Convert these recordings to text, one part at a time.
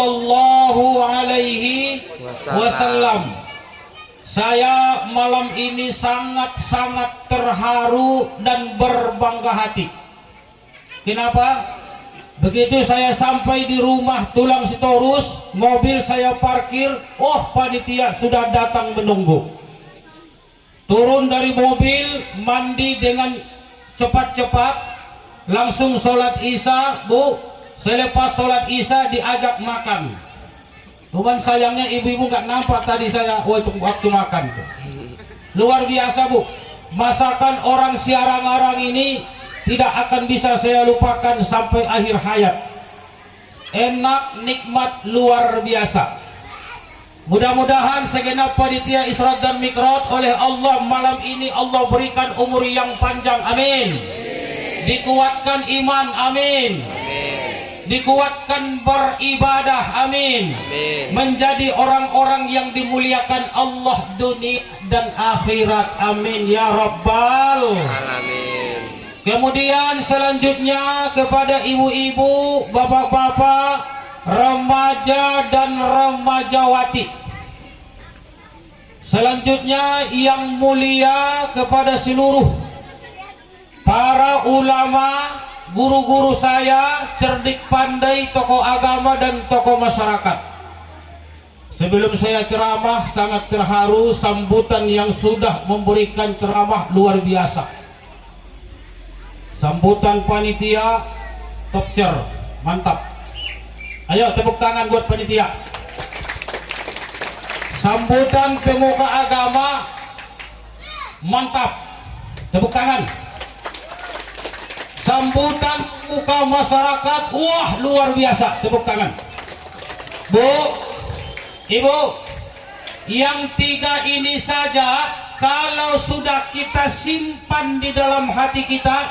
Sallallahu alaihi wasallam. Saya malam ini sangat-sangat terharu dan berbangga hati. Kenapa? Begitu saya sampai di rumah Tulang Sitorus, mobil saya parkir, panitia sudah datang menunggu. Turun dari mobil, mandi dengan cepat-cepat, langsung sholat isya, Bu. Selepas sholat isya diajak makan. Cuman sayangnya ibu-ibu nggak nampak tadi saya waktu makan. Luar biasa, Bu. Masakan orang Siarang-Arang ini tidak akan bisa saya lupakan sampai akhir hayat. Enak, nikmat, luar biasa. Mudah-mudahan segenap panitia Isra dan Mikraj oleh Allah malam ini Allah berikan umur yang panjang, amin. Dikuatkan iman, amin. Dikuatkan beribadah, amin. Menjadi orang-orang yang dimuliakan Allah dunia dan akhirat, amin ya rabbal alamin. Kemudian selanjutnya kepada ibu-ibu, bapak-bapak, remaja dan remajawati. Selanjutnya yang mulia kepada seluruh para ulama, guru-guru saya, cerdik pandai, tokoh agama dan tokoh masyarakat. Sebelum saya ceramah, sangat terharu sambutan yang sudah memberikan ceramah luar biasa. Sambutan panitia top chair, mantap. Ayo tepuk tangan buat panitia. Sambutan pemuka agama, mantap. Tepuk tangan. Sambutan muka masyarakat, luar biasa, tepuk tangan. Bu, ibu, yang tiga ini saja kalau sudah kita simpan di dalam hati kita,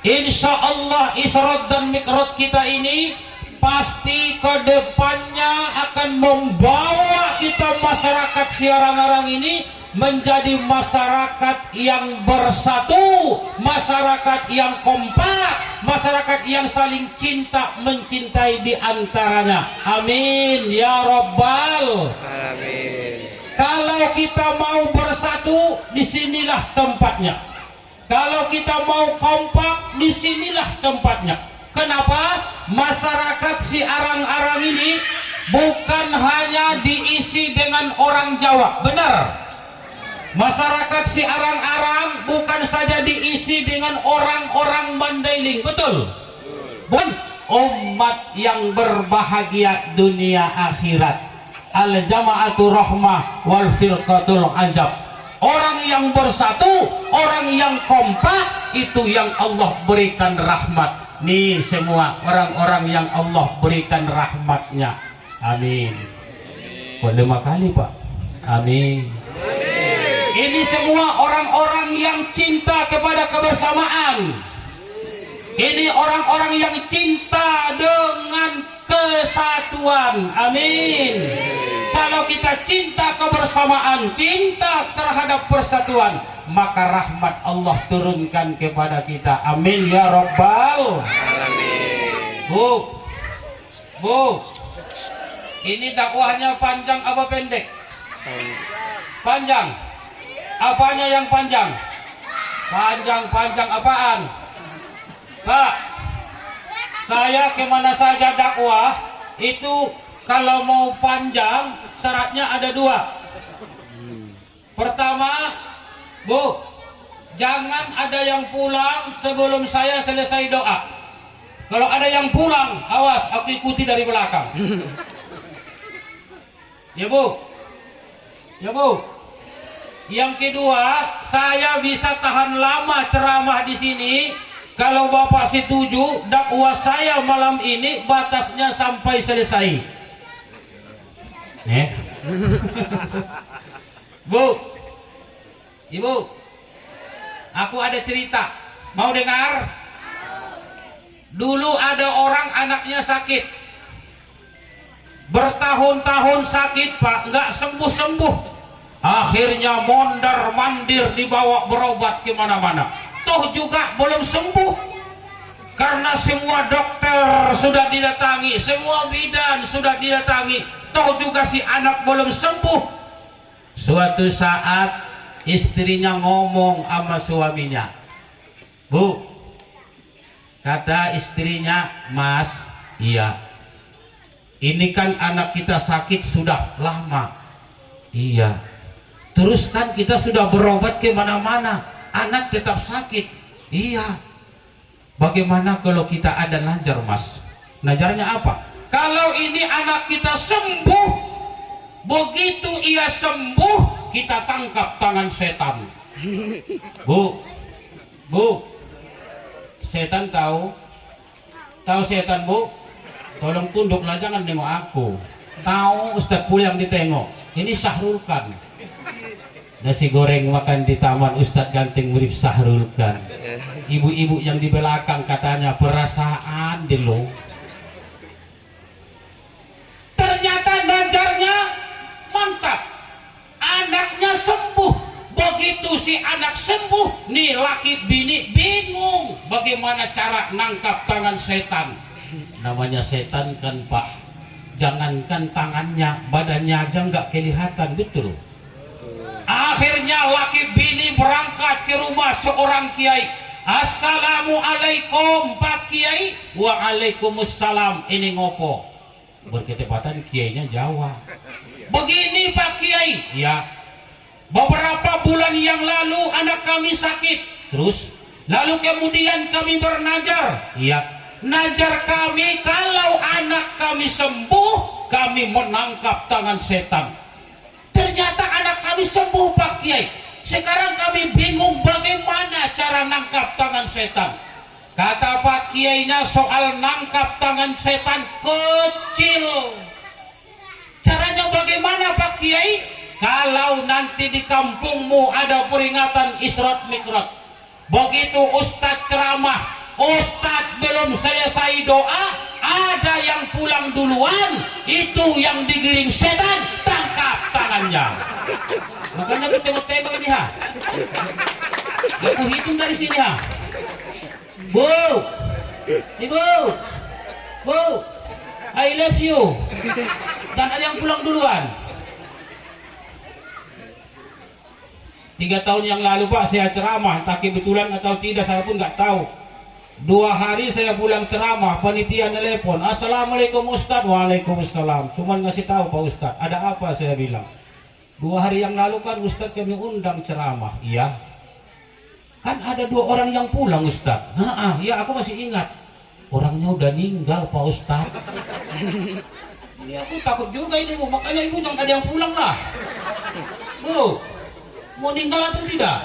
insya Allah Isra dan Mikraj kita ini pasti ke depannya akan membawa kita masyarakat Siarang-Arang ini menjadi masyarakat yang bersatu, masyarakat yang kompak, masyarakat yang saling cinta mencintai di antaranya. Amin ya rabbal alamin. Kalau kita mau bersatu, disinilah tempatnya. Kalau kita mau kompak, disinilah tempatnya. Kenapa? Masyarakat Siarang-Arang ini bukan hanya diisi dengan orang Jawa, benar? Masyarakat Siarang-Arang bukan saja diisi dengan orang-orang Mandailing, betul? Bukan. Umat yang berbahagia dunia akhirat. Al-jama'atu rahmah wal firqatul ajab. Orang yang bersatu, orang yang kompak, itu yang Allah berikan rahmat. Nih semua orang-orang yang Allah berikan rahmatnya. Amin. Kok 5 kali, Pak? Amin. Ini semua orang-orang yang cinta kepada kebersamaan. Ini orang-orang yang cinta dengan kesatuan. Amin. Kalau kita cinta kebersamaan, cinta terhadap persatuan, maka rahmat Allah turunkan kepada kita. Amin ya rabbal alamin. Bu, ini dakwahnya panjang apa pendek? Panjang. Apanya yang panjang? Panjang apaan? Pak, saya kemana saja dakwah itu kalau mau panjang syaratnya ada 2. Pertama, Bu, jangan ada yang pulang sebelum saya selesai doa. Kalau ada yang pulang, awas, aku ikuti dari belakang. Ya Bu. Yang kedua, saya bisa tahan lama ceramah di sini kalau Bapak setuju dakwah saya malam ini batasnya sampai selesai. Bu, Ibu, aku ada cerita. Mau dengar? Dulu ada orang anaknya sakit, bertahun-tahun sakit, Pak, nggak sembuh-sembuh. Akhirnya mondar-mandir dibawa berobat kemana-mana. Toh juga belum sembuh. Karena semua dokter sudah didatangi, semua bidan sudah didatangi, toh juga si anak belum sembuh. Suatu saat istrinya ngomong sama suaminya, "Bu," kata istrinya, "Mas, iya, ini kan anak kita sakit sudah lama." "Iya, terus kan kita sudah berobat ke mana-mana, anak tetap sakit." "Iya, bagaimana kalau kita ada najar, Mas?" "Najarnya apa?" "Kalau ini anak kita sembuh, begitu ia sembuh, kita tangkap tangan setan." Bu, setan tahu setan, Bu? Tolong tunduklah, jangan nengok aku. Tahu Ustadz pula yang ditengok. Ini Syahrulkan. Nasi goreng makan di taman, Ustadz ganteng mirip Syahrulkan. Ibu-ibu yang di belakang katanya perasaan di lo. Ternyata najarnya mantap, anaknya sembuh. Begitu si anak sembuh, nih laki bini bingung bagaimana cara nangkap tangan setan. Namanya setan kan Pak, jangankan tangannya, badannya aja nggak kelihatan, betul. Akhirnya laki bini berangkat ke rumah seorang kiai. "Assalamualaikum Pak Kiai." "Waalaikumsalam." "Ini ngopo?" Berketepatan kiainya Jawa. "Begini Pak Kiai." "Ya, beberapa bulan yang lalu anak kami sakit. Terus? Lalu kemudian kami bernajar." "Iya." "Najar kami kalau anak kami sembuh, kami menangkap tangan setan. Ternyata anak kami sembuh Pak Kiai. Sekarang kami bingung bagaimana cara nangkap tangan setan." Kata Pak Kiainya, soal nangkap tangan setan kecil. Caranya bagaimana Pak Kiai? Kalau nanti di kampungmu ada peringatan Isra Mi'raj, begitu Ustadz ceramah, Ustadz belum selesai doa, ada yang pulang duluan, itu yang digiring setan, tangkap tangannya. Makanya aku tengok-tengok ini ha. Aku hitung dari sini ha. Bu, Ibu, Bu, I love you. Dan ada yang pulang duluan. 3 tahun yang lalu Pak saya ceramah, entah kebetulan atau tidak saya pun nggak tahu. 2 hari saya pulang ceramah, panitia telepon, "Assalamualaikum Ustadz." "Waalaikumsalam." Cuman ngasih tahu Pak Ustadz, "Ada apa?" Saya bilang, 2 hari yang lalu kan Ustadz kami undang ceramah." "Iya." "Kan ada 2 orang yang pulang Ustadz." "Iya aku masih ingat." "Orangnya udah meninggal Pak Ustadz." "Ya aku takut juga ini Bu, makanya Ibu jangan ada yang pulang lah." "Bu, mau meninggal atau tidak?"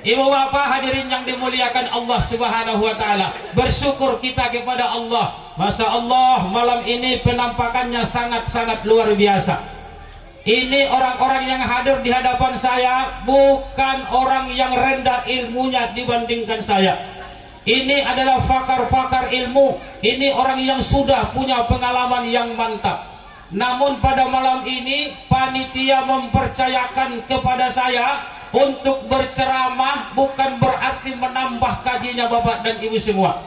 Ibu bapak hadirin yang dimuliakan Allah Subhanahu wa taala, bersyukur kita kepada Allah. Masya Allah, malam ini penampakannya sangat-sangat luar biasa. Ini orang-orang yang hadir di hadapan saya bukan orang yang rendah ilmunya dibandingkan saya. Ini adalah pakar-pakar ilmu. Ini orang yang sudah punya pengalaman yang mantap. Namun pada malam ini panitia mempercayakan kepada saya untuk berceramah, bukan berarti menambah kajinya Bapak dan Ibu semua.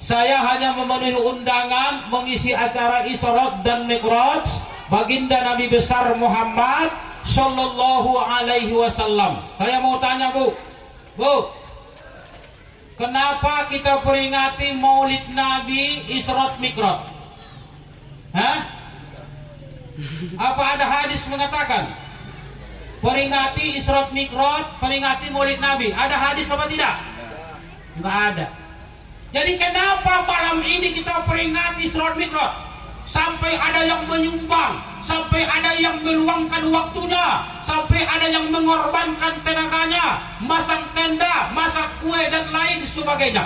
Saya hanya memenuhi undangan mengisi acara Isra dan Mi'raj baginda Nabi besar Muhammad Sallallahu Alaihi Wasallam. Saya mau tanya Bu, kenapa kita peringati Maulid Nabi Isra Mi'raj? Apa ada hadis mengatakan peringati Isra Mi'raj, peringati Maulid Nabi? Ada hadis apa tidak? Enggak ada. Jadi kenapa malam ini kita peringati Isra Mi'raj? Sampai ada yang menyumbang, sampai ada yang meluangkan waktunya, sampai ada yang mengorbankan tenaganya, masang tenda, masak kue dan lain sebagainya.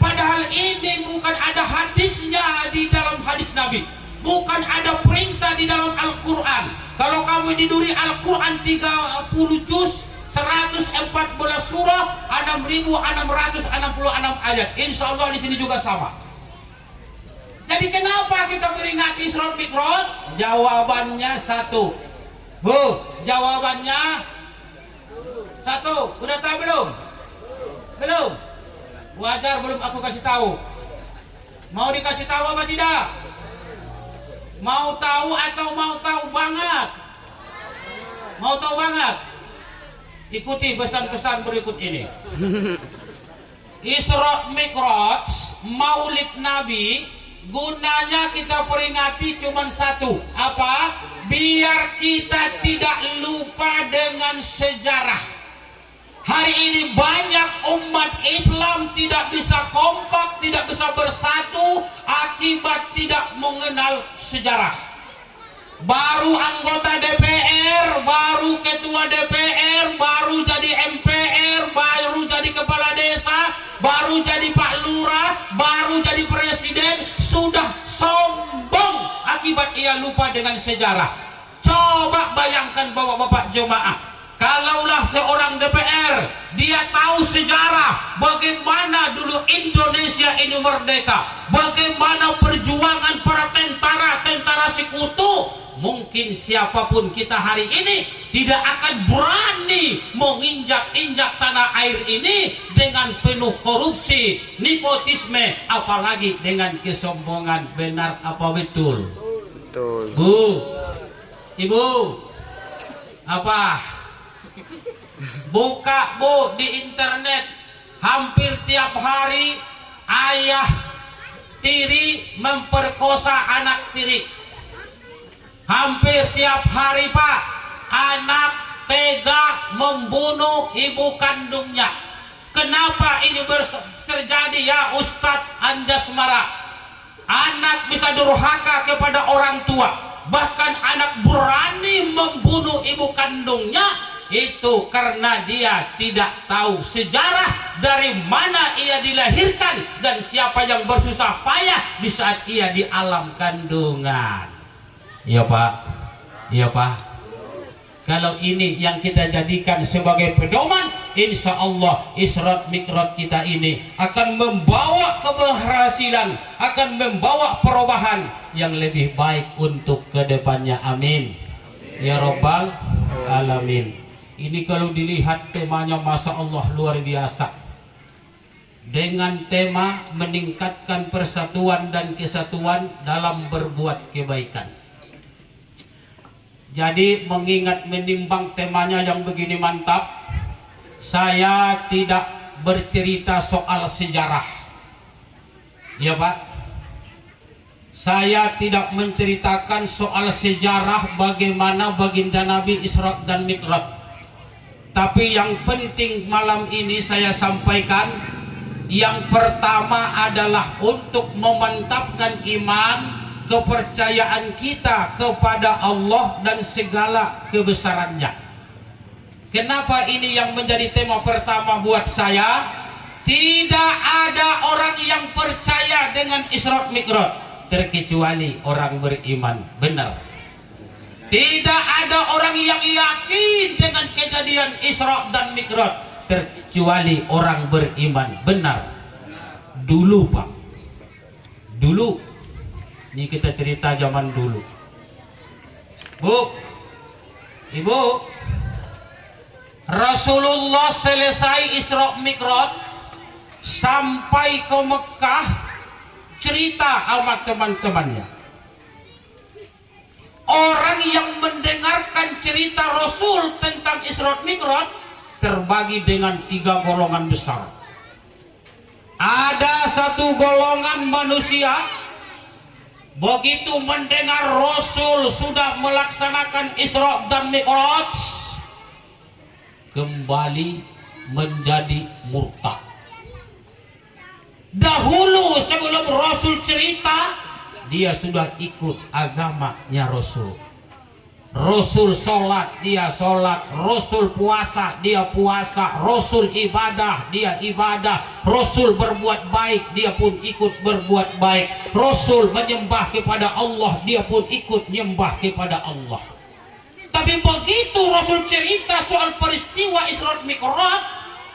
Padahal ini bukan ada hadisnya di dalam hadis Nabi, bukan ada perintah di dalam Al-Quran. Kalau kamu diduri Al-Quran 30 juz, 114 surah, 6.666 ayat. Insya Allah di sini juga sama. Jadi kenapa kita peringati Isra Mi'raj? Jawabannya satu. Bu, jawabannya satu. Udah tahu belum? Belum? Wajar belum aku kasih tahu. Mau dikasih tahu apa tidak? Mau tahu atau mau tahu banget? Mau tahu banget? Ikuti pesan-pesan berikut ini. Isra Mi'raj, Maulid Nabi, gunanya kita peringati cuma satu. Apa? Biar kita tidak lupa dengan sejarah. Hari ini banyak umat Islam tidak bisa kompak, tidak bisa bersatu akibat tidak mengenal sejarah. Baru anggota DPR, baru ketua DPR, baru jadi MPR, baru jadi kepala desa, baru jadi Pak Lurah, baru jadi presiden, sudah sombong akibat ia lupa dengan sejarah. Coba bayangkan bapak-bapak jemaah, kalaulah seorang DPR dia tahu sejarah bagaimana dulu Indonesia ini merdeka, bagaimana perjuangan para tentara sekutu, mungkin siapapun kita hari ini tidak akan berani menginjak-injak tanah air ini dengan penuh korupsi, nepotisme, apalagi dengan kesombongan. Benar apa betul? Betul. Bu, ibu, apa? Buka bu di internet, hampir tiap hari ayah tiri memperkosa anak tiri. Hampir tiap hari pak, anak tega membunuh ibu kandungnya. Kenapa ini terjadi ya Ustadz Anjasmara? Anak bisa durhaka kepada orang tua, bahkan anak berani membunuh ibu kandungnya. Itu karena dia tidak tahu sejarah, dari mana ia dilahirkan dan siapa yang bersusah payah di saat ia di alam kandungan. Iya pak, iya pak. Kalau ini yang kita jadikan sebagai pedoman, insya Allah Isra Mi'raj kita ini akan membawa keberhasilan, akan membawa perubahan yang lebih baik untuk kedepannya. Amin ya Rabbal Alamin. Ini kalau dilihat temanya Masya Allah luar biasa. Dengan tema meningkatkan persatuan dan kesatuan dalam berbuat kebaikan. Jadi mengingat menimbang temanya yang begini mantap, saya tidak bercerita soal sejarah. Ya Pak, saya tidak menceritakan soal sejarah bagaimana baginda Nabi Isra dan Mi'raj. Tapi yang penting malam ini saya sampaikan, yang pertama adalah untuk memantapkan iman, kepercayaan kita kepada Allah dan segala kebesarannya. Kenapa ini yang menjadi tema pertama buat saya? Tidak ada orang yang percaya dengan Isra Mi'raj terkecuali orang beriman. Benar. Tidak ada orang yang yakin dengan kejadian Isra dan Mi'raj terkecuali orang beriman. Benar. Dulu Pak, dulu, ini kita cerita zaman dulu. Bu, ibu, Rasulullah selesai Isra Mi'raj sampai ke Mekah, cerita sama teman-temannya. Orang yang mendengarkan cerita Rasul tentang Isra Mi'raj terbagi dengan 3 golongan besar. Ada satu golongan manusia, begitu mendengar Rasul sudah melaksanakan Isra dan Mi'raj, kembali menjadi murtad. Dahulu sebelum Rasul cerita, dia sudah ikut agamanya Rasul. Rasul sholat, dia sholat. Rasul puasa, dia puasa. Rasul ibadah, dia ibadah. Rasul berbuat baik, dia pun ikut berbuat baik. Rasul menyembah kepada Allah, dia pun ikut menyembah kepada Allah. Tapi begitu Rasul cerita soal peristiwa Isra Mi'raj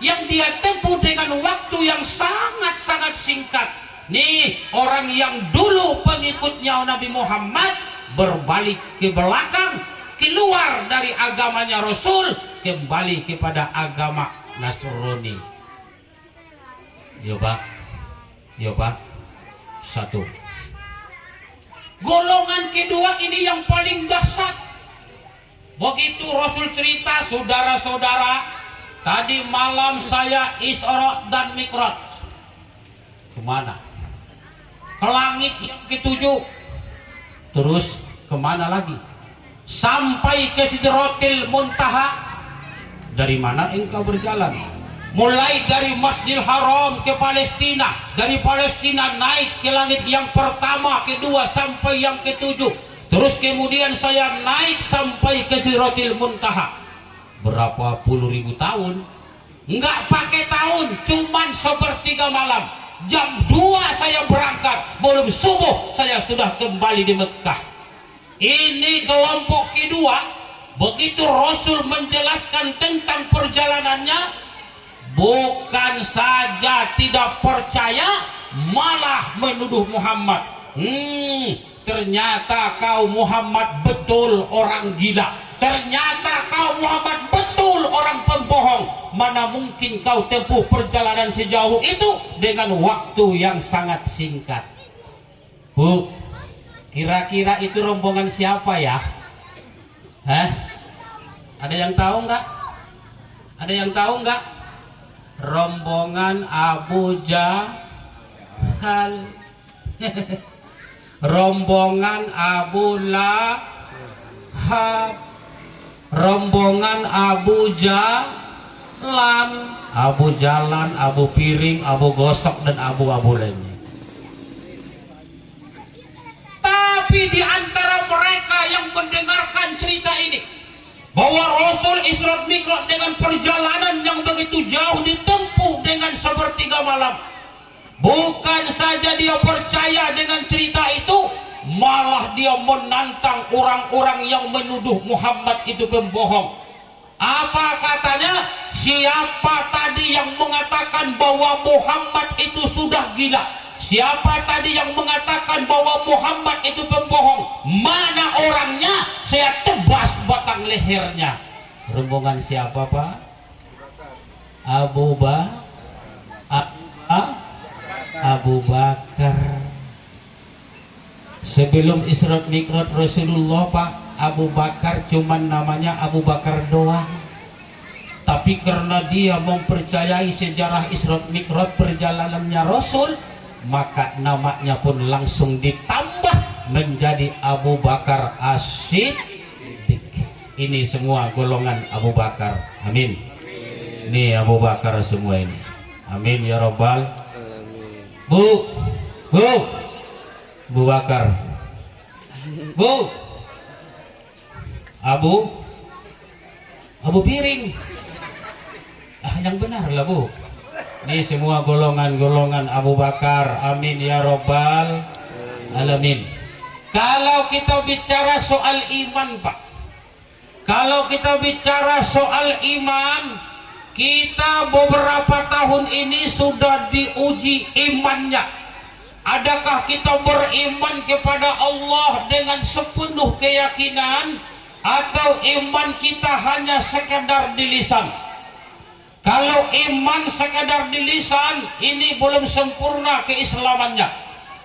yang dia tempuh dengan waktu yang sangat-sangat singkat, nih orang yang dulu pengikutnya Nabi Muhammad berbalik ke belakang, keluar dari agamanya Rasul, kembali kepada agama Nasrani. Yo Pak. Yo Pak. Satu. Golongan kedua ini yang paling dahsyat. Begitu Rasul cerita, saudara-saudara, tadi malam saya Isra dan Mi'raj. Kemana? Ke langit yang ketujuh. Terus kemana lagi? Sampai ke Sidratil Muntaha. Dari mana engkau berjalan? Mulai dari Masjidil Haram ke Palestina, dari Palestina naik ke langit yang pertama, kedua sampai yang ketujuh. Terus kemudian saya naik sampai ke Sidratil Muntaha. Berapa puluh ribu tahun? Enggak pakai tahun, cuman sepertiga malam. Jam 2 saya berangkat, belum subuh saya sudah kembali di Mekah. Ini kelompok kedua. Begitu Rasul menjelaskan tentang perjalanannya, bukan saja tidak percaya, malah menuduh Muhammad. Ternyata kau Muhammad betul orang gila. Ternyata kau Muhammad betul orang pembohong. Mana mungkin kau tempuh perjalanan sejauh itu dengan waktu yang sangat singkat. Bu, kira-kira itu rombongan siapa ya? Ada yang tahu nggak? Ada yang tahu nggak? Rombongan Abu Jahal. Rombongan Abu Lahab. Rombongan Abu Jalan. Abu Jalan, Abu Piring, Abu Gosok, dan Abu-abu lainnya. Tapi di antara mereka yang mendengarkan cerita ini, bahwa Rasul Isra Mi'raj dengan perjalanan yang begitu jauh ditempuh dengan sepertiga malam, bukan saja dia percaya dengan cerita itu, malah dia menantang orang-orang yang menuduh Muhammad itu pembohong. Apa katanya? Siapa tadi yang mengatakan bahwa Muhammad itu sudah gila? Siapa tadi yang mengatakan bahwa Muhammad itu pembohong? Mana orangnya? Saya tebas batang lehernya. Rombongan siapa Pak? Abu Bakar. Sebelum Isra Mi'raj Rasulullah Pak, Abu Bakar cuman namanya Abu Bakar doang. Tapi karena dia mempercayai sejarah Isra Mi'raj perjalanannya Rasul, maka namanya pun langsung ditambah menjadi Abu Bakar As-Siddiq. Ini semua golongan Abu Bakar. Amin. Ini Abu Bakar semua ini. Amin ya Rabbal. Bu Bakar. Bu Abu Piring. Yang benar lah Bu. Ini semua golongan-golongan Abu Bakar. Amin ya Rabbal alamin. Kalau kita bicara soal iman Pak, kalau kita bicara soal iman, kita beberapa tahun ini sudah diuji imannya. Adakah kita beriman kepada Allah dengan sepenuh keyakinan, atau iman kita hanya sekedar di lisan? Kalau iman sekadar di lisan, ini belum sempurna keislamannya.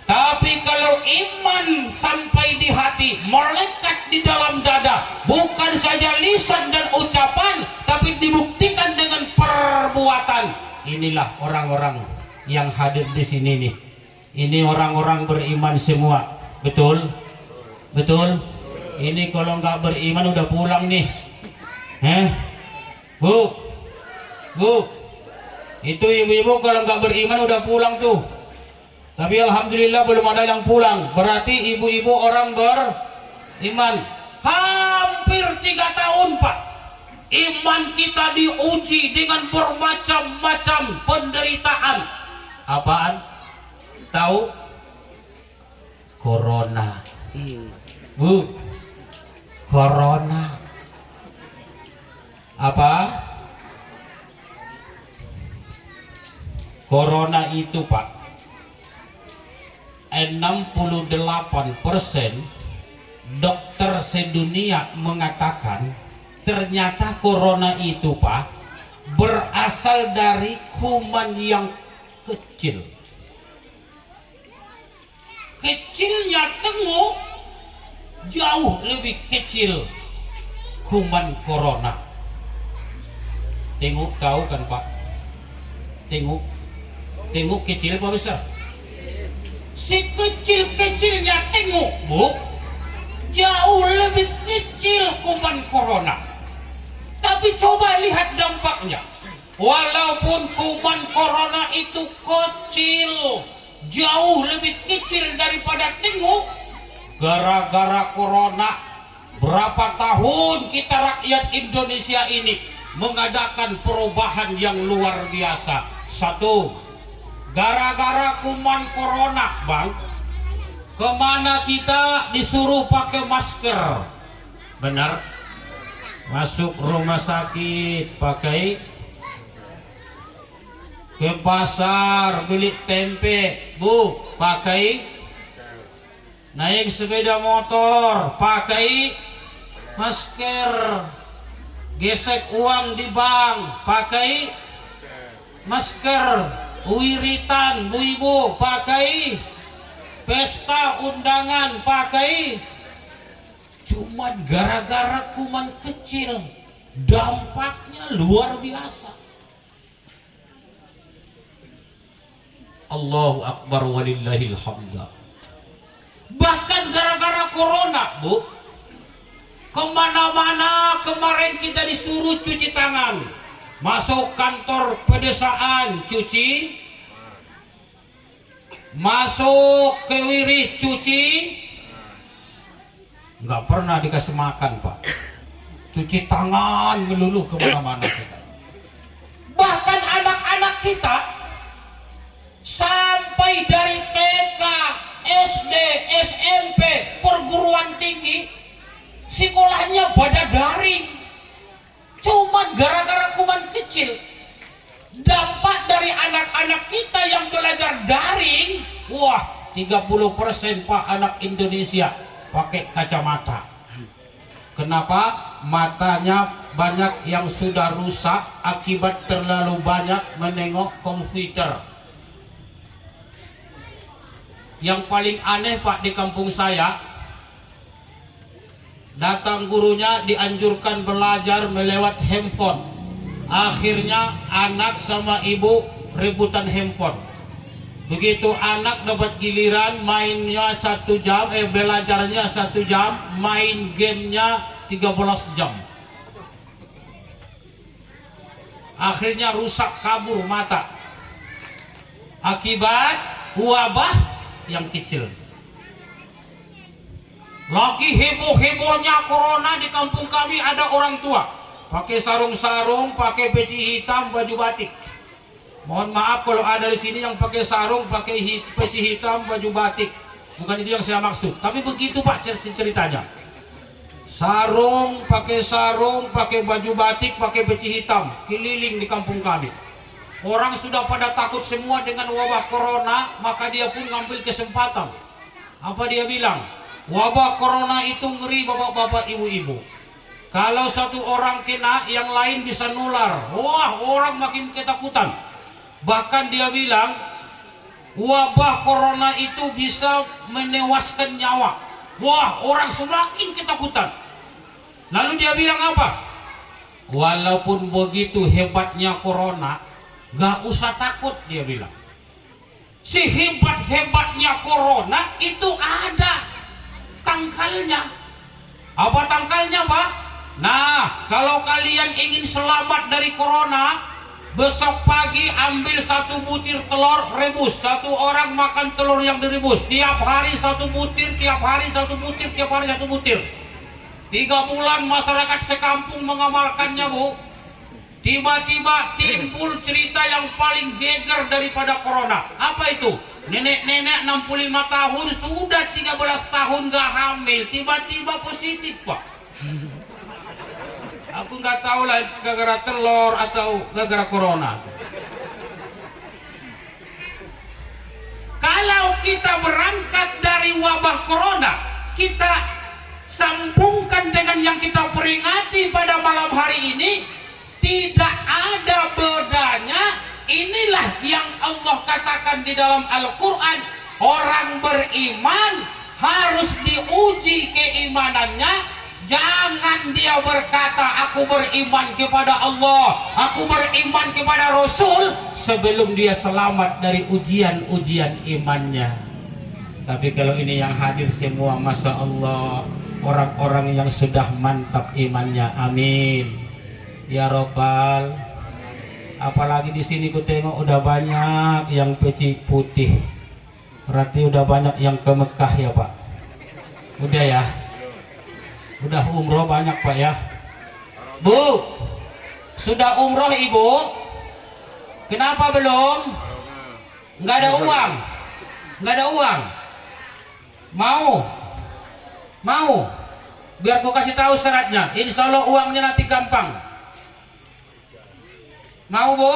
Tapi kalau iman sampai di hati, melekat di dalam dada, bukan saja lisan dan ucapan, tapi dibuktikan dengan perbuatan. Inilah orang-orang yang hadir di sini nih. Ini orang-orang beriman semua. Betul? Betul? Ini kalau nggak beriman udah pulang nih. Bu, itu ibu-ibu kalau nggak beriman udah pulang tuh. Tapi alhamdulillah belum ada yang pulang. Berarti ibu-ibu orang beriman. Hampir 3 tahun Pak, iman kita diuji dengan bermacam-macam penderitaan. Apaan? Tahu? Corona. Bu, corona. Apa? Corona itu Pak, 68% dokter sedunia mengatakan ternyata corona itu Pak berasal dari kuman yang kecil. Kecilnya tengok jauh lebih kecil kuman corona. Tengok tahu kan Pak? Tengok kecil apa besar? Si kecil-kecilnya tengok Bu, jauh lebih kecil kuman corona. Tapi coba lihat dampaknya. Walaupun kuman corona itu kecil, jauh lebih kecil daripada tengok, gara-gara corona berapa tahun kita rakyat Indonesia ini mengadakan perubahan yang luar biasa. Satu, gara-gara kuman corona Bang, kemana kita disuruh pakai masker. Benar? Masuk rumah sakit pakai, ke pasar beli tempe Bu pakai, naik sepeda motor pakai masker, gesek uang di bank pakai masker, wiritan Bu Ibu pakai, pesta undangan pakai. Cuman gara-gara kuman kecil, dampaknya luar biasa. Allahu Akbar walillahil hamd. Bahkan gara-gara corona Bu, kemana-mana kemarin kita disuruh cuci tangan. Masuk kantor pedesaan cuci, masuk ke wirid cuci, nggak pernah dikasih makan Pak. Cuci tangan melulu kemana-mana kita. Bahkan anak-anak kita sampai dari TK, SD, SMP, perguruan tinggi, sekolahnya pada daring. Cuman gara-gara kuman kecil, dampak dari anak-anak kita yang belajar daring, wah 30% Pak anak Indonesia pakai kacamata. Kenapa? Matanya banyak yang sudah rusak akibat terlalu banyak menengok komputer. Yang paling aneh Pak di kampung saya, datang gurunya dianjurkan belajar melewat handphone. Akhirnya anak sama ibu rebutan handphone. Begitu anak dapat giliran mainnya 1 jam, belajarnya 1 jam, main gamenya 13 jam. Akhirnya rusak kabur mata. Akibat wabah yang kecil. Lagi heboh-hebohnya corona di kampung kami, ada orang tua pakai sarung-sarung, pakai peci hitam, baju batik. Mohon maaf kalau ada di sini yang pakai sarung, pakai peci hitam, baju batik. Bukan itu yang saya maksud. Tapi begitu Pak ceritanya. Sarung, pakai baju batik, pakai peci hitam, keliling di kampung kami. Orang sudah pada takut semua dengan wabah corona, maka dia pun ngambil kesempatan. Apa dia bilang? Wabah corona itu ngeri bapak-bapak, ibu-ibu. Kalau satu orang kena, yang lain bisa nular. Wah, orang makin ketakutan. Bahkan dia bilang wabah corona itu bisa menewaskan nyawa. Wah, orang semakin ketakutan. Lalu dia bilang apa? Walaupun begitu hebatnya corona, gak usah takut, dia bilang. Si hebat-hebatnya corona itu ada tangkalnya. Apa tangkalnya Pak? Nah, kalau kalian ingin selamat dari corona, besok pagi ambil 1 butir telur, rebus. 1 orang makan telur yang direbus. Tiap hari 1 butir, tiap hari 1 butir, tiap hari 1 butir. 3 bulan masyarakat sekampung mengamalkannya Bu. Tiba-tiba timbul cerita yang paling geger daripada corona. Apa itu? Nenek-nenek 65 tahun, sudah 13 tahun gak hamil, tiba-tiba positif Pak. Aku nggak tahu lah gara-gara telur atau gara-gara corona. Kalau kita berangkat dari wabah corona, kita sambungkan dengan yang kita peringati pada malam hari ini, tidak ada bedanya inilah yang Allah katakan di dalam Al-Quran, orang beriman harus diuji keimanannya. Jangan dia berkata aku beriman kepada Allah, aku beriman kepada Rasul, sebelum dia selamat dari ujian-ujian imannya. Tapi kalau ini yang hadir semua, Masya Allah, orang-orang yang sudah mantap imannya. Amin ya Robbal. Apalagi di sini ku tengok udah banyak yang peci putih, berarti udah banyak yang ke Mekah ya Pak. Udah ya, udah umroh banyak Pak ya. Bu, sudah umroh Ibu? Kenapa belum? Nggak ada uang, nggak ada uang. Mau biar ku kasih tahu syaratnya. Insya Allah uangnya nanti gampang. Mau Bu?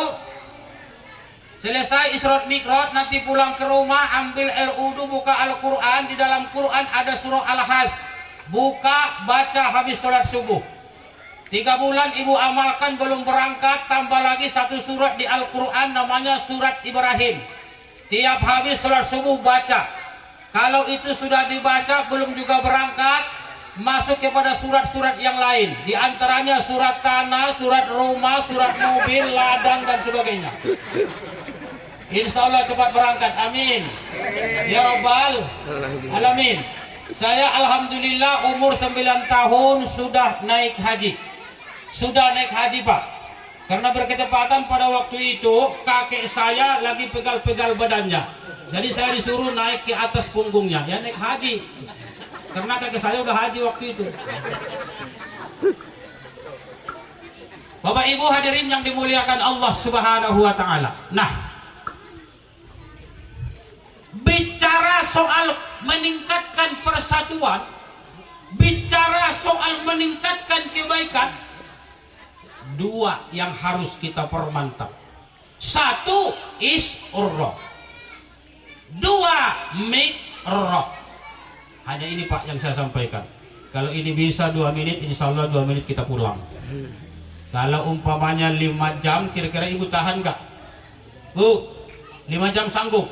Selesai Isra Mi'raj, nanti pulang ke rumah, ambil air wudu, buka Al-Quran. Di dalam Quran ada surah Al-Hajj. Buka, baca habis sholat subuh. 3 bulan Ibu amalkan, belum berangkat, tambah lagi 1 surat di Al-Quran namanya surat Ibrahim. Tiap habis sholat subuh baca. Kalau itu sudah dibaca belum juga berangkat, masuk kepada surat-surat yang lain. Di antaranya surat tanah, surat rumah, surat mobil, ladang dan sebagainya. Insya Allah cepat berangkat. Amin ya Rabbal Alamin. Saya alhamdulillah umur 9 tahun sudah naik haji. Sudah naik haji Pak. Karena berketepatan pada waktu itu kakek saya lagi pegal-pegal badannya. Jadi saya disuruh naik ke atas punggungnya, ya naik haji. Karena kakek saya udah haji waktu itu. Bapak Ibu hadirin yang dimuliakan Allah Subhanahu wa taala. Nah, bicara soal meningkatkan persatuan, bicara soal meningkatkan kebaikan, 2 yang harus kita permantap. 1 Isra, 2 Mi'raj. Hanya ini Pak yang saya sampaikan. Kalau ini bisa 2 menit, insya Allah 2 menit kita pulang. Kalau umpamanya 5 jam, kira-kira Ibu tahan nggak? Bu, 5 jam sanggup?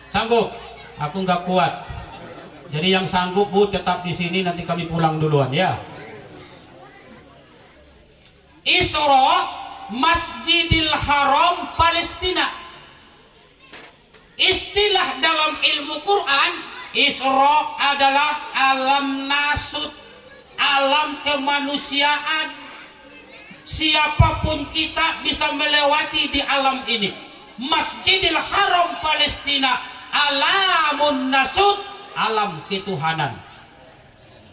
Sanggup? Aku nggak kuat. Jadi yang sanggup Bu tetap di sini, nanti kami pulang duluan ya. Isra, Masjidil Haram, Palestina. Istilah dalam ilmu Quran, Isra adalah alam nasut, alam kemanusiaan. Siapapun kita bisa melewati di alam ini. Masjidil Haram Palestina, alamun nasut, alam ketuhanan.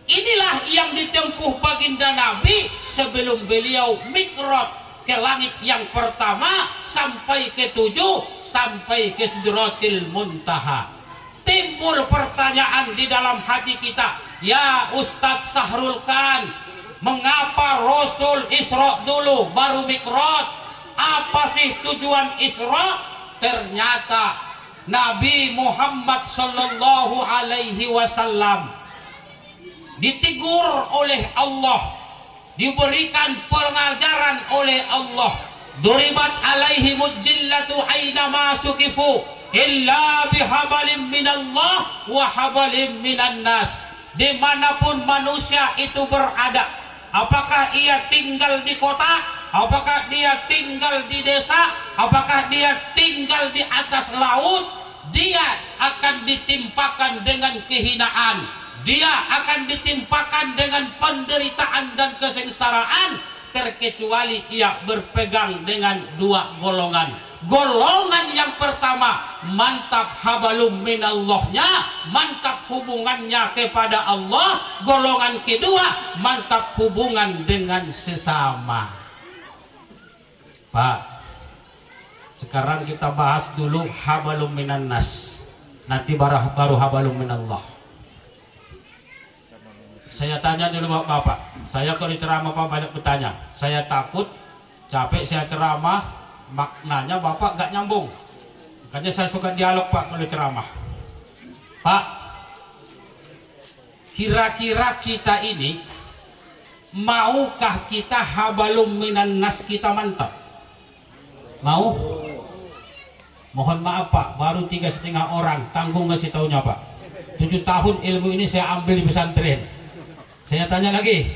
Inilah yang ditempuh baginda Nabi sebelum beliau mikrot ke langit yang pertama sampai ke 7, sampai ke Sidratil Muntaha. Timbul pertanyaan di dalam hati kita, ya Ustadz Sahrul Khan, mengapa Rasul Isra dulu baru mikrot? Apa sih tujuan Isra? Ternyata Nabi Muhammad sallallahu alaihi wasallam ditegur oleh Allah, diberikan pengajaran oleh Allah. Duribat alaihimul jillatu aina ma sukifu illa bihabalim minallah wa habalim minan nas. Dimanapun manusia itu berada, apakah ia tinggal di kota, apakah dia tinggal di desa, apakah dia tinggal di atas laut, dia akan ditimpakan dengan kehinaan, dia akan ditimpakan dengan penderitaan dan kesengsaraan, terkecuali ia berpegang dengan 2 golongan. Golongan yang pertama, mantap habalum minallahnya, mantap hubungannya kepada Allah. Golongan kedua, mantap hubungan dengan sesama. Pak, sekarang kita bahas dulu habalum minannas, nanti baru habalum minallah. Saya tanya dulu Bapak, saya kalau ceramah Pak banyak bertanya. Saya takut, capek saya ceramah, maknanya Bapak gak nyambung. Makanya saya suka dialog Pak kalau ceramah. Pak, kira-kira kita ini, maukah kita habalum minan nas kita mantap? Mau? Mohon maaf Pak, baru 3,5 orang, tanggung ngasih taunya Pak. 7 tahun ilmu ini saya ambil di pesantren. Saya tanya lagi,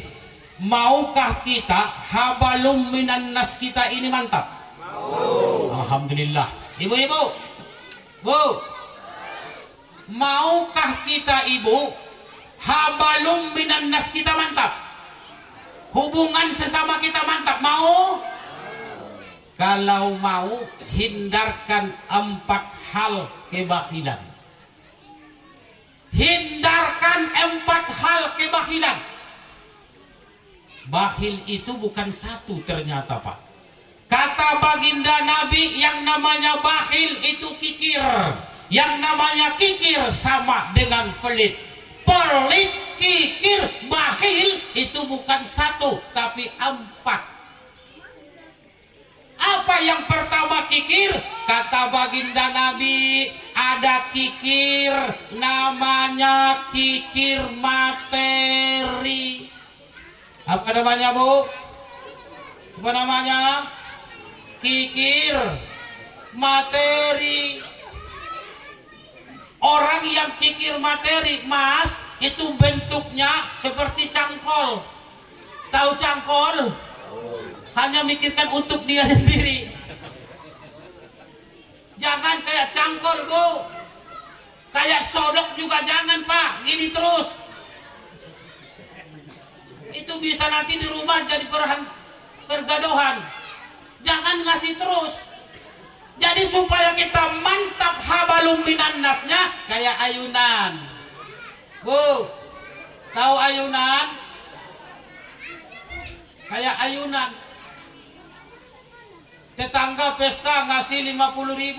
maukah kita habalum minan nas kita ini mantap? Mau. Alhamdulillah. Ibu-ibu, Bu, maukah kita ibu habalum minan nas kita mantap? Hubungan sesama kita mantap, mau? Kalau mau, hindarkan 4 hal kebakilan. Hindarkan 4 hal kebakilan. Bakhil itu bukan satu ternyata Pak. Kata baginda Nabi, yang namanya bakhil itu kikir. Yang namanya kikir sama dengan pelit. Pelit, kikir, bakhil itu bukan satu tapi 4. Apa yang pertama kikir? Kata baginda Nabi, ada kikir namanya kikir materi. Apa namanya Bu? Apa namanya? Kikir materi. Orang yang kikir materi, Mas, itu bentuknya seperti cangkol. Tahu cangkol? Hanya mikirkan untuk dia sendiri. Jangan kayak cangkol Bu. Kayak sodok juga jangan Pak. Gini terus. Itu bisa nanti di rumah jadi pergaduhan. Jangan ngasih terus. Jadi supaya kita mantap habalum minan nasnya, kayak ayunan. Bu, tahu ayunan? Kayak ayunan. Tetangga pesta ngasih 50.000.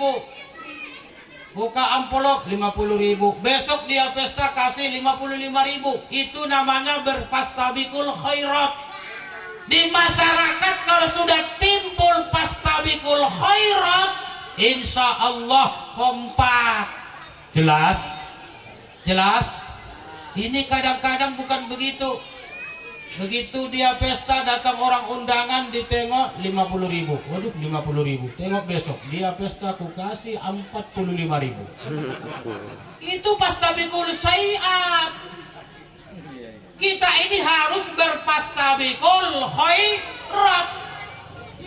Buka amplop 50.000. Besok dia pesta kasih 55.000. Itu namanya berpastabikul khairat. Di masyarakat kalau sudah timbul pastabikul khairat, insya Allah kompak. Jelas? Jelas? Ini kadang-kadang bukan begitu. Begitu dia pesta, datang orang undangan, ditengok 50.000. Waduh, 50.000. Tengok besok dia pesta, aku kasih 45.000. Itu pastabikul syai'at. Kita ini harus berpastabikul khairat.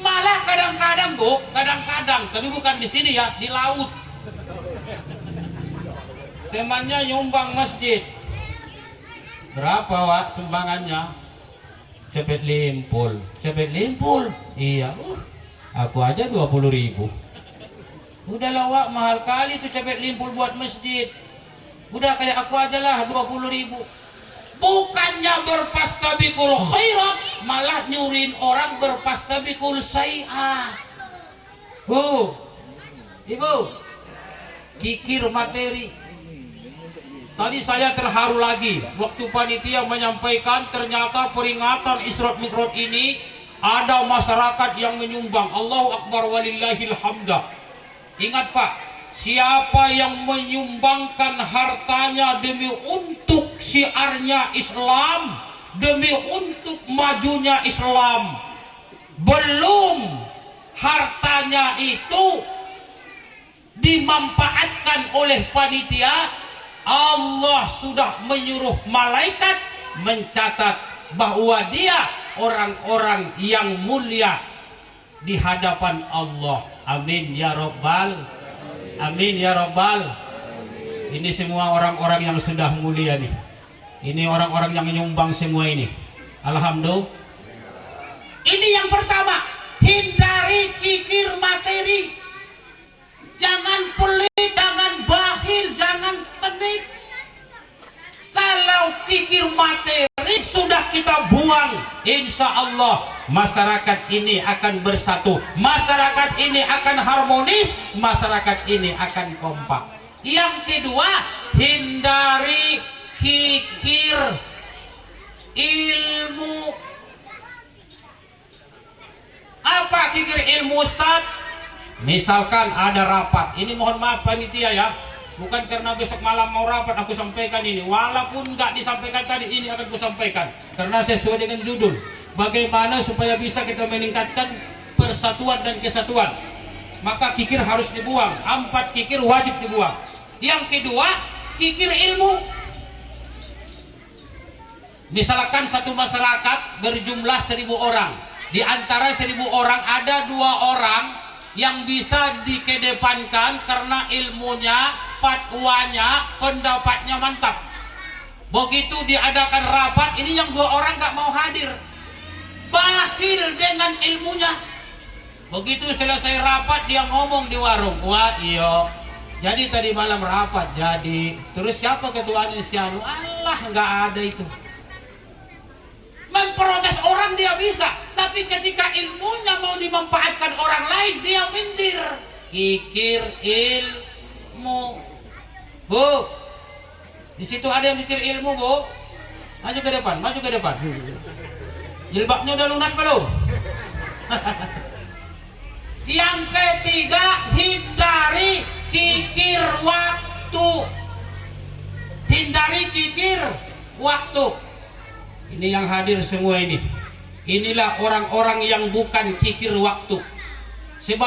Malah kadang-kadang Bu, kadang-kadang, tapi bukan di sini ya, di laut. Temannya nyumbang masjid. Berapa Wak sumbangannya? Cepet limpul. Cepet limpul? Iya. Aku aja 20.000. Udahlah Wak, mahal kali tuh cepet limpul buat masjid. Udah kayak aku aja lah 20.000. Bukannya berpastabikul khairat, malah nyurin orang berpastabikul syai'at. Bu, Ibu, kikir materi. Tadi saya terharu lagi waktu panitia menyampaikan ternyata peringatan Isra Mi'raj ini ada masyarakat yang menyumbang. Allahu Akbar walillahil hamdah. Ingat Pak, siapa yang menyumbangkan hartanya demi untuk syiarnya Islam, demi untuk majunya Islam, belum hartanya itu dimanfaatkan oleh panitia, Allah sudah menyuruh malaikat mencatat bahwa dia orang-orang yang mulia di hadapan Allah. Amin ya Rabbal. Amin ya Rabbal. Ini semua orang-orang yang sudah mulia nih. Ini orang-orang yang menyumbang semua ini. Alhamdulillah. Ini yang pertama, hindari kikir materi. Jangan pelit, jangan bakhil, jangan tenik. Kalau kikir materi sudah kita buang, insya Allah masyarakat ini akan bersatu, masyarakat ini akan harmonis, masyarakat ini akan kompak. Yang kedua, hindari kikir ilmu. Apa kikir ilmu Ustaz? Misalkan ada rapat, ini mohon maaf panitia ya, bukan karena besok malam mau rapat aku sampaikan ini, walaupun nggak disampaikan tadi, ini akan aku sampaikan karena sesuai dengan judul, bagaimana supaya bisa kita meningkatkan persatuan dan kesatuan. maka kikir harus dibuang. 4 kikir wajib dibuang. Yang kedua, kikir ilmu. Misalkan satu masyarakat berjumlah 1000 orang. Di antara 1000 orang ada 2 orang yang bisa dikedepankan karena ilmunya, fatwanya, pendapatnya mantap. Begitu diadakan rapat, ini yang 2 orang gak mau hadir, bakhil dengan ilmunya. Begitu selesai rapat, dia ngomong di warung, wah iyo, jadi tadi malam rapat, jadi terus siapa ketuanya si anu? Allah, nggak ada itu. Memprotes orang dia bisa, tapi ketika ilmunya mau dimanfaatkan orang lain, dia mindir. Kikir ilmu. Bu, di situ ada yang mikir ilmu, Bu. Maju ke depan, maju ke depan. Jilbabnya udah lunas belum? Yang ketiga, hindari kikir waktu. Hindari kikir waktu. Ini yang hadir semua ini. Inilah orang-orang yang bukan kikir waktu. Sebab